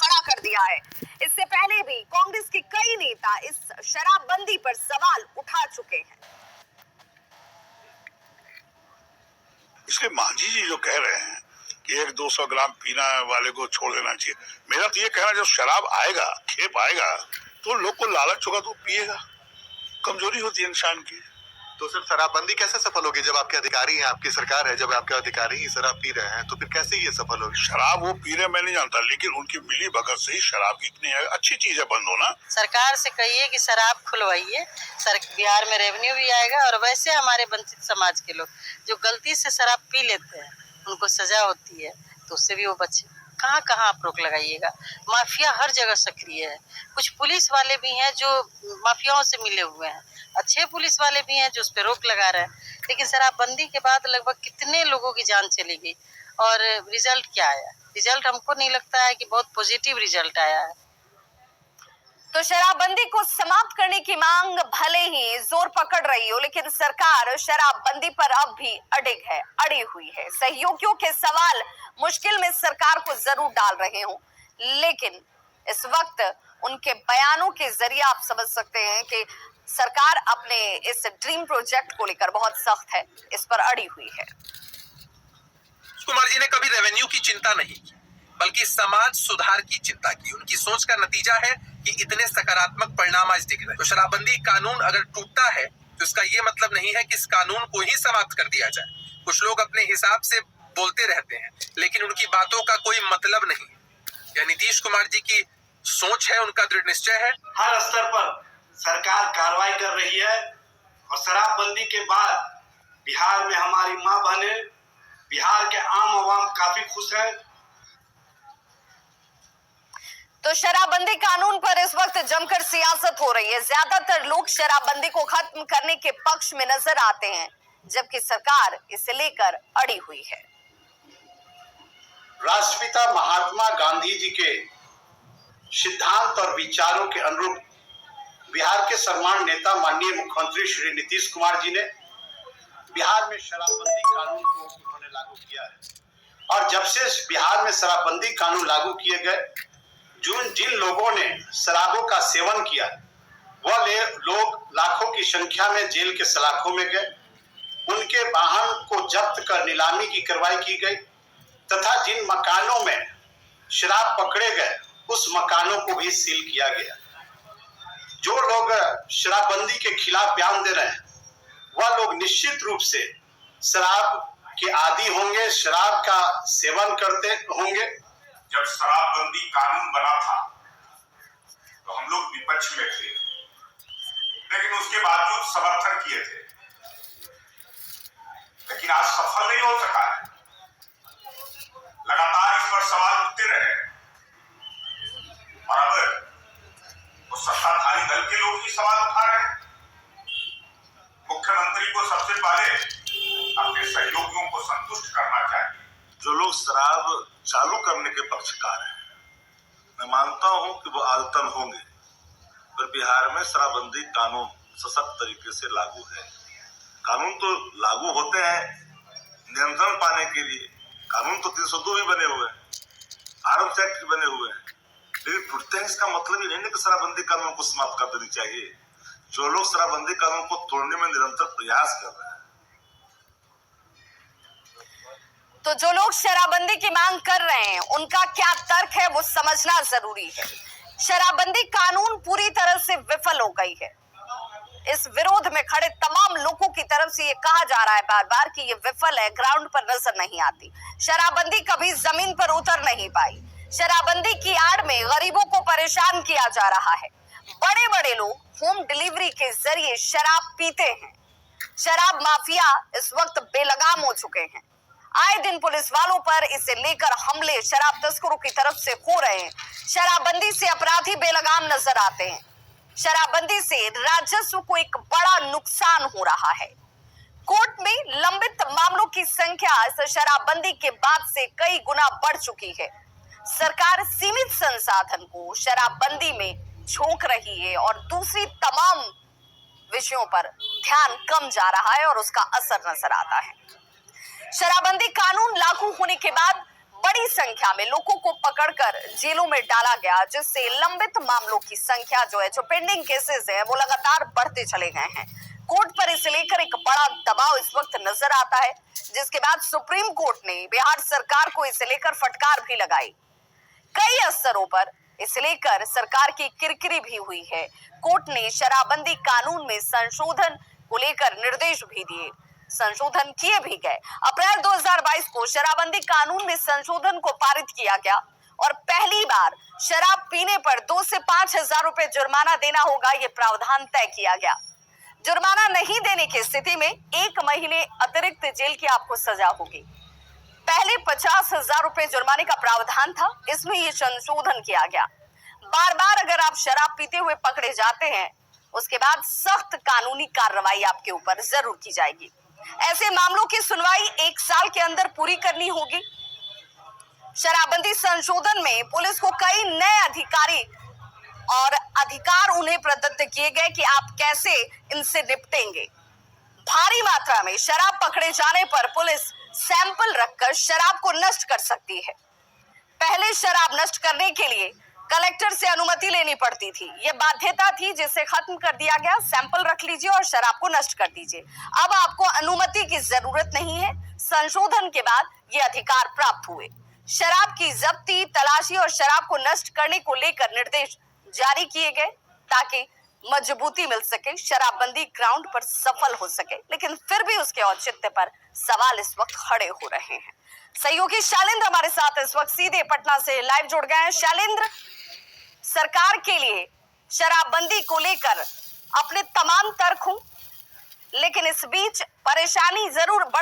खड़ा कर दिया है। इससे पहले भी कांग्रेस के कई नेता इस शराबबंदी पर सवाल उठा चुके हैं। इसलिए मांझी जी जो कह रहे हैं कि 100-200 ग्राम पीना वाले को छोड़ देना चाहिए, मेरा तो ये कहना, जब शराब आएगा, खेप आएगा, तो लोग को लालच होगा तो पिएगा। कमजोरी होती है इंसान की। तो सिर्फ शराबबंदी कैसे सफल होगी जब आपके अधिकारी हैं, आपकी सरकार है, जब आपके अधिकारी ही शराब पी रहे हैं, तो फिर कैसे ये सफल होगी? शराब वो पी रहे मैं नहीं जानता, लेकिन उनकी मिली भगत से ही शराब कितनी है। अच्छी चीज है, बंद होना। सरकार से कहिए कि शराब खुलवाइए, बिहार में रेवेन्यू भी आएगा। और वैसे हमारे वंचित समाज के लोग जो गलती से शराब पी लेते हैं उनको सजा होती है, तो उससे भी वो बचे। कहाँ कहाँ आप रोक लगाइएगा? माफिया हर जगह सक्रिय है। कुछ पुलिस वाले भी हैं जो माफियाओं से मिले हुए हैं, अच्छे पुलिस वाले भी हैं जो उस पर रोक लगा रहे हैं। लेकिन शराबबंदी के बाद लगभग कितने लोगों की जान चली गई और रिजल्ट क्या आया? रिजल्ट हमको नहीं लगता है कि बहुत पॉजिटिव रिजल्ट आया है। तो शराबबंदी को समाप्त करने की मांग भले ही जोर पकड़ रही हो, लेकिन सरकार शराबबंदी पर अब भी अड़ी हुई है। सहयोगियों के सवाल मुश्किल में सरकार को जरूर डाल रहे हो, लेकिन इस वक्त उनके बयानों के जरिए आप समझ सकते हैं कि सरकार अपने इस ड्रीम प्रोजेक्ट को लेकर बहुत सख्त है, इस पर अड़ी हुई है। कुमार जी ने कभी रेवेन्यू की चिंता नहीं की, बल्कि समाज सुधार की चिंता की। उनकी सोच का नतीजा है कि इतने सकारात्मक परिणाम आज दिख रहे हैं। तो शराबबंदी कानून अगर टूटता है तो इसका ये मतलब नहीं है कि इस कानून को ही समाप्त कर दिया जाए। कुछ लोग अपने हिसाब से बोलते रहते हैं, लेकिन उनकी बातों का कोई मतलब नहीं। यह नीतीश कुमार जी की सोच है, उनका दृढ़ निश्चय है। हर स्तर पर सरकार कार्रवाई कर रही है और शराबबंदी के बाद बिहार में हमारी मां बहने, बिहार के आम आवाम काफी खुश है। तो शराबबंदी कानून पर इस वक्त जमकर सियासत हो रही है। ज्यादातर लोग शराबबंदी को खत्म करने के पक्ष में नजर आते हैं, जबकि सरकार इसे लेकर अड़ी हुई है। राष्ट्रपिता महात्मा गांधी जी के सिद्धांत और विचारों के अनुरूप बिहार के सम्मानित नेता माननीय मुख्यमंत्री श्री नीतीश कुमार जी ने बिहार में शराबबंदी कानून को उन्होंने लागू किया है। और जब से बिहार में शराबबंदी कानून लागू किए गए, जिन लोगों ने शराबों का सेवन किया वह लोग लाखों की संख्या में जेल के सलाखों में गए। उनके वाहन को जब्त कर नीलामी की कार्रवाई की गई तथा जिन मकानों में शराब पकड़े गए उस मकानों को भी सील किया गया। जो लोग शराबबंदी के खिलाफ बयान दे रहे हैं वह लोग निश्चित रूप से शराब के आदी होंगे, शराब का सेवन करते होंगे। जब शराबबंदी कानून बना था तो हम लोग विपक्ष में थे, लेकिन उसके बावजूद समर्थन किए थे, लेकिन आज सफल नहीं हो सका है। लगातार इस पर सवाल उठते रहे और अब वो सत्ताधारी दल के लोग ही सवाल उठा रहे हैं। मुख्यमंत्री को सबसे पहले अपने सहयोगियों को संतुष्ट करना चाहिए। जो लोग शराब चालू करने के पक्षकार हैं, मैं मानता हूं कि वो आदतन होंगे, पर बिहार में शराबबंदी कानून सशक्त तरीके से लागू है। कानून तो लागू होते हैं नियंत्रण पाने के लिए। कानून तो 302 भी बने हुए हैं, आर्म्स एक्ट बने हुए हैं, लेकिन टूटते हैं इसका मतलब ये नहीं कि शराबबंदी कानून को समाप्त कर देनी चाहिए। जो लोग शराबबंदी कानून को तोड़ने में निरंतर प्रयास कर रहे हैं, तो जो लोग शराबबंदी की मांग कर रहे हैं उनका क्या तर्क है वो समझना जरूरी है। शराबबंदी कानून पूरी तरह से विफल हो गई है। इस विरोध में खड़े तमाम लोगों की तरफ से ये कहा जा रहा है बार बार कि ये विफल है, ग्राउंड पर नजर नहीं आती। शराबबंदी कभी जमीन पर उतर नहीं पाई। शराबबंदी की आड़ में गरीबों को परेशान किया जा रहा है। बड़े बड़े लोग होम डिलीवरी के जरिए शराब पीते हैं। शराब माफिया इस वक्त बेलगाम हो चुके हैं। आए दिन पुलिस वालों पर इसे लेकर हमले शराब तस्करों की तरफ से हो रहे हैं। शराबबंदी से अपराधी बेलगाम नजर आते हैं। शराबबंदी से राजस्व को एक बड़ा नुकसान हो रहा है। कोर्ट में लंबित मामलों की संख्या इस शराबबंदी के बाद से कई गुना बढ़ चुकी है। सरकार सीमित संसाधन को शराबबंदी में झोंक रही है और दूसरी तमाम विषयों पर ध्यान कम जा रहा है और उसका असर नजर आता है। शराबबंदी कानून लागू होने के बाद बड़ी संख्या में लोगों को पकड़कर जेलों में डाला गया, जिससे लंबित मामलों की संख्या जो है, जो पेंडिंग केसेस है, वो लगातार बढ़ते चले गए हैं। कोर्ट पर इसे लेकर एक बड़ा दबाव इस वक्त नजर आता है, जिसके बाद सुप्रीम कोर्ट ने बिहार सरकार को इसे लेकर फटकार भी लगाई। कई स्तरों पर इसे लेकर सरकार की किरकिरी भी हुई है। कोर्ट ने शराबबंदी कानून में संशोधन को लेकर निर्देश भी दिए, संशोधन किए भी गए। अप्रैल 2022 को शराबबंदी कानून में संशोधन को पारित किया गया और पहली बार शराब पीने पर 2 से 5 हजार रुपए जुर्माना देना होगा, ये प्रावधान तय किया गया। जुर्माना नहीं देने की स्थिति में 1 महीने अतिरिक्त जेल की आपको सजा होगी। पहले 50 हजार रुपए जुर्माने का प्रावधान था, इसमें ये संशोधन किया गया। बार बार अगर आप शराब पीते हुए पकड़े जाते हैं, उसके बाद सख्त कानूनी कार्रवाई आपके ऊपर जरूर की जाएगी। ऐसे मामलों की सुनवाई 1 साल के अंदर पूरी करनी होगी। शराबबंदी संशोधन में पुलिस को कई नए अधिकारी और अधिकार उन्हें प्रदत्त किए गए कि आप कैसे इनसे निपटेंगे। भारी मात्रा में शराब पकड़े जाने पर पुलिस सैंपल रखकर शराब को नष्ट कर सकती है। पहले शराब नष्ट करने के लिए कलेक्टर से अनुमति लेनी पड़ती थी, ये बाध्यता थी, जिसे खत्म कर दिया गया। सैंपल रख लीजिए और शराब को नष्ट कर दीजिए। अब आपको अनुमति की जरूरत नहीं है। संशोधन के बाद ये अधिकार प्राप्त हुए। शराब की जब्ती, तलाशी और शराब को नष्ट करने को लेकर निर्देश जारी किए गए ताकि मजबूती मिल सके, शराबबंदी ग्राउंड पर सफल हो सके। लेकिन फिर भी उसके औचित्य पर सवाल इस वक्त खड़े हो रहे हैं। सहयोगी शैलेंद्र हमारे साथ इस वक्त सीधे पटना से लाइव जुड़ गए हैं। शैलेंद्र, सरकार के लिए शराबबंदी को लेकर अपने तमाम तर्क हों, लेकिन इस बीच परेशानी जरूर